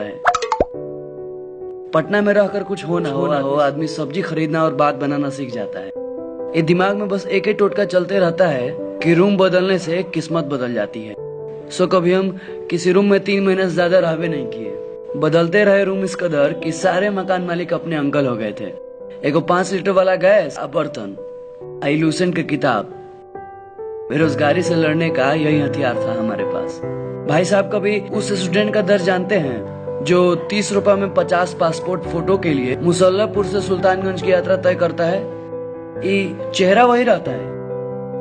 है। पटना में रहकर कुछ हो ना हो आदमी सब्जी खरीदना और बात बनाना सीख जाता है। ये दिमाग में बस एक ही टोटका चलते रहता है कि रूम बदलने से किस्मत बदल जाती है। सो कभी हम किसी रूम में 3 महीने से ज्यादा रहबे नहीं किए। बदलते रहे रूम इस कदर कि सारे मकान मालिक अपने अंकल हो गए थे। एगो 5 लीटर वाला गैस, बर्तन, लूसेंट की किताब। बेरोजगारी से लड़ने का यही हथियार था हमारे पास। भाई साहब कभी उस स्टूडेंट का दर्द जानते हैं जो 30 रुपए में 50 पासपोर्ट फोटो के लिए मुसल्लापुर से सुल्तानगंज की यात्रा तय करता है। ये चेहरा वही रहता है,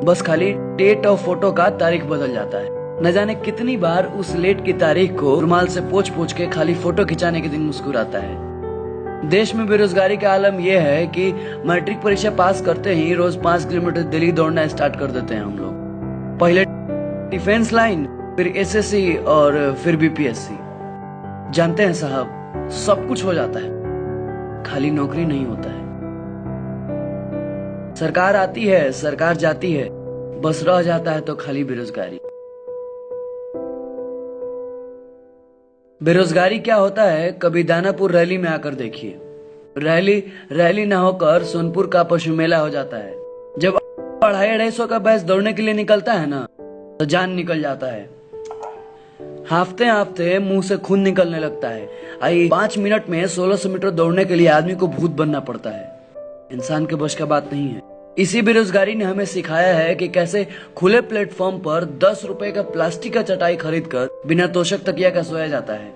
बस खाली डेट और फोटो का तारीख बदल जाता है। न जाने कितनी बार उस लेट की तारीख को रुमाल से पोंछ पोंछ के खाली फोटो खिंचाने के दिन मुस्कुराता है। देश में बेरोजगारी का आलम यह है कि मैट्रिक परीक्षा पास करते ही रोज 5 किलोमीटर दिल्ली दौड़ना स्टार्ट कर देते हैं हम लोग। पहले डिफेंस लाइन, फिर एसएससी और फिर बीपीएससी। जानते हैं साहब, सब कुछ हो जाता है, खाली नौकरी नहीं होता है। सरकार आती है, सरकार जाती है, बस रह जाता है तो खाली बेरोजगारी। बेरोजगारी क्या होता है, कभी दानापुर रैली में आकर देखिए। रैली ना होकर सोनपुर का पशु मेला हो जाता है। जब 250-250 का बैच दौड़ने के लिए निकलता है ना, तो जान निकल जाता है। हाफते हाफते मुंह से खून निकलने लगता है। 5 मिनट में 1600 मीटर दौड़ने के लिए आदमी को भूत बनना पड़ता है। इंसान के बस का बात नहीं है। इसी बेरोजगारी ने हमें सिखाया है कि कैसे खुले प्लेटफॉर्म पर 10 रुपए का प्लास्टिक का चटाई खरीद कर बिना तोशक तकिया का सोया जाता है।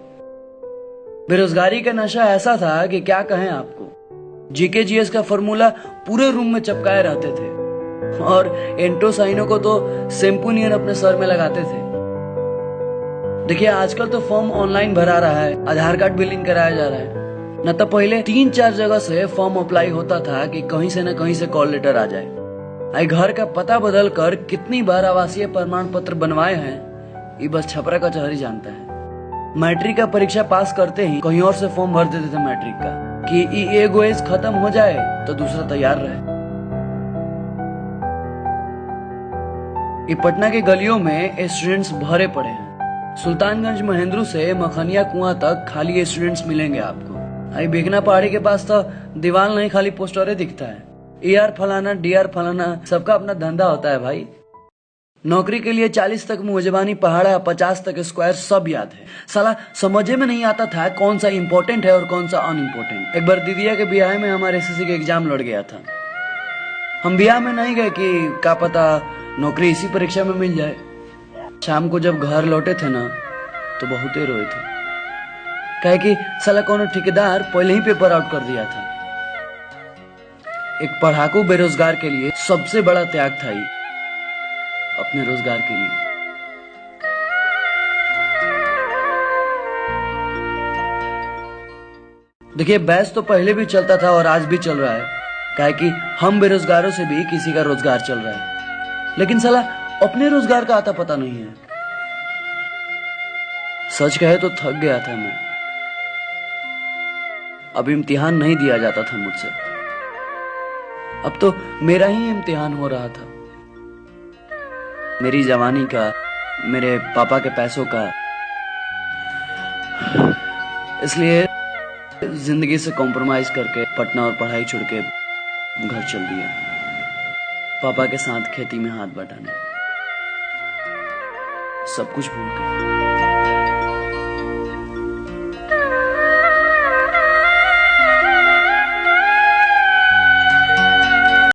बेरोजगारी का नशा ऐसा था कि क्या कहें आपको। जीके जीएस का फॉर्मूला पूरे रूम में चिपकाए रहते थे और एंटोसाइनो को तो शैम्पू नियन अपने सर में लगाते थे। देखिए आजकल तो फॉर्म ऑनलाइन भरा रहा है, आधार कार्ड भी लिंक कराया जा रहा है। न तो पहले 3-4 जगह से फॉर्म अप्लाई होता था कि कहीं से न कहीं से कॉल लेटर आ जाए। घर का पता बदल कर कितनी बार आवासीय प्रमाण पत्र बनवाए हैं, ये बस छपरा का कचहरी जानता है। मैट्रिक का परीक्षा पास करते ही कहीं और से फॉर्म भर देते थे मैट्रिक का कि एगो एज खत्म हो जाए तो दूसरा तैयार रहे। ये पटना के गलियों में स्टूडेंट्स भरे पड़े हैं। सुल्तानगंज महेंद्रू से मखनिया कुआं तक खाली स्टूडेंट्स मिलेंगे आपको। बेगना पहाड़ी के पास तो दीवार नहीं, खाली पोस्टरे दिखता है। ER फलाना, DR फलाना, सबका अपना धंधा होता है भाई। नौकरी के लिए 40 तक मुजबानी पहाड़ा, 50 तक स्क्वायर सब याद है। साला समझे में नहीं आता था कौन सा इम्पोर्टेंट है और कौन सा अनइम्पोर्टेंट। एक बार दीदिया के ब्याह में हमारे SSC के एग्जाम लड़ गया था। हम ब्याह में नहीं गए कि क्या पता नौकरी इसी परीक्षा में मिल जाए। शाम को जब घर लौटे थे ना, तो बहुते रोए थे, कहे कि साला कोनो ठेकेदार पहले ही पेपर आउट कर दिया था। एक पढ़ाकू बेरोजगार के लिए सबसे बड़ा त्याग था ये, अपने रोजगार के लिए। देखिए बैच तो पहले भी चलता था और आज भी चल रहा है, काहे कि हम बेरोजगारों से भी किसी का रोजगार चल रहा है। लेकिन साला अपने रोजगार का आता पता नहीं है। सच कहे तो थक गया था मैं। अब इम्तिहान नहीं दिया जाता था मुझसे, अब तो मेरा ही इम्तिहान हो रहा था। मेरी जवानी का, मेरे पापा के पैसों का। इसलिए जिंदगी से कॉम्प्रोमाइज करके पटना और पढ़ाई छोड़ के घर चल दिया, पापा के साथ खेती में हाथ बटाने, सब कुछ भूल कर।